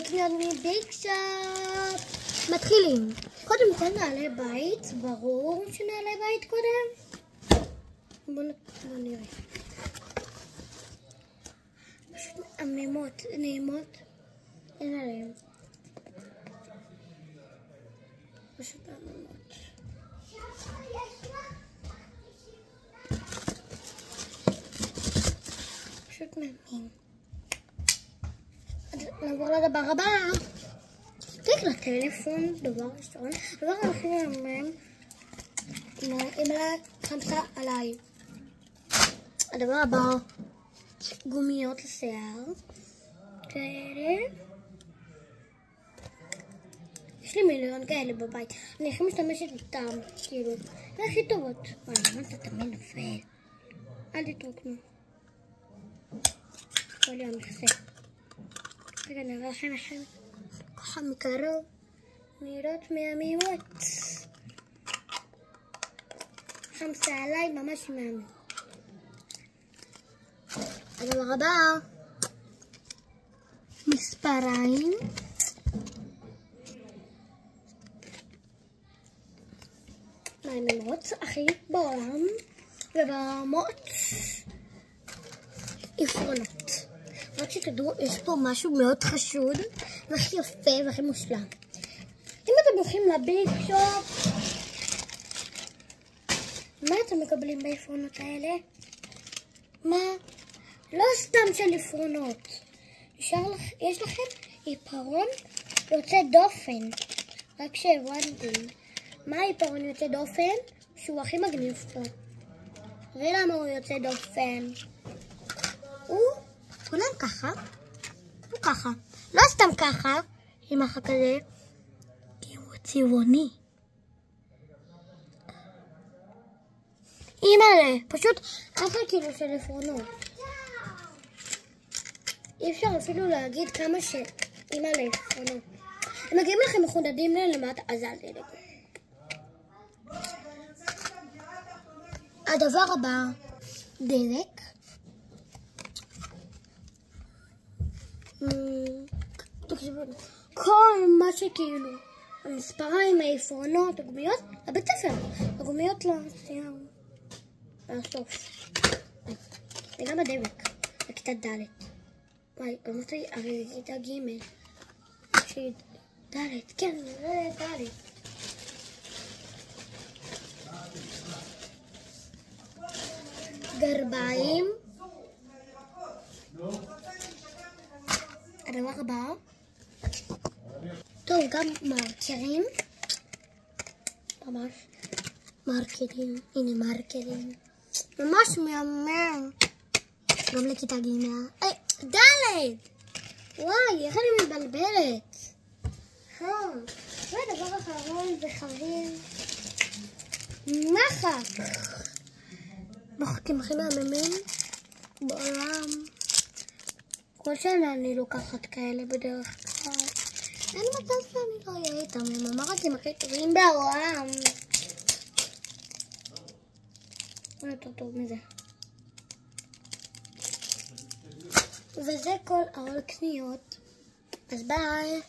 קניות מביג שופ. מתחילים. קודם כל נעלי בית, ברור שנעלי בית קודם. בואו נראה. פשוט עמימות, נעימות. אין עליהם. פשוט עמימות. פשוט נעים. נעבור לדבר הבא. תיק לטלפון, דבר ראשון. דבר הכי נעמם. אמא חמסה עליי. הדבר הבא, גומיות לשיער. כאלה. יש לי מיליון כאלה בבית. אני הכי משתמשת איתם, כאילו. זה הכי טובות. וואי, למה אתה תמיד נופל? אל תתרוקנו. כל יום מכסה. רגע, נראה לכם ככה מקרוב. נראות מהמימות. חמסה עליי, ממש מהמם. הדבר הבא, מספריים. מהמימות הכי בעולם. וברמות עפרונות. רק שתדעו, יש פה משהו מאוד חשוד, והכי יפה והכי מושלם. אם אתם הולכים לביג שופ, מה אתם מקבלים בעפרונות האלה? מה? לא סתם של עפרונות. יש לכם עיפרון יוצא דופן. רק שהבנתם. מה העיפרון יוצא דופן? שהוא הכי מגניב פה. ולמה הוא יוצא דופן? הוא כולם ככה. הוא ככה. לא סתם ככה. עם אחר כזה. כי הוא צבעוני. אימא'לה. פשוט אחר כאילו של עפרונות. אי אפשר אפילו להגיד כמה שאימא'לה עפרונות. הם מגיעים לכם מחודדים למטה. אז אל תדאגו. הדבר הבא, דלק. תקשיבו, כל מה שכאילו, המספריים, העפרונות, הגומיות, לבית ספר. הגומיות לשיער. לסוף. וגם הדבק, לכיתה ד'. וואי, אמרתי, הרי כיתה ג'. ד', כן, זה ד'. גרביים. הדבר הבא. טוב, גם מרקרים. ממש מרקרים. הנה מרקרים. ממש מהמם. גם לכיתה ג'. ד'. וואי, איך אני מבלבלת. והדבר האחרון זה חביב. מחק. מחקים הכי מהממים בעולם. כל שנה אני לוקחת כאלה בדרך כלל. אין מצב שאני לא אהיה איתם. הם המרקים הכי טובים בעולם. זה יותר טוב מזה. וזה כל העול קניות. אז ביי.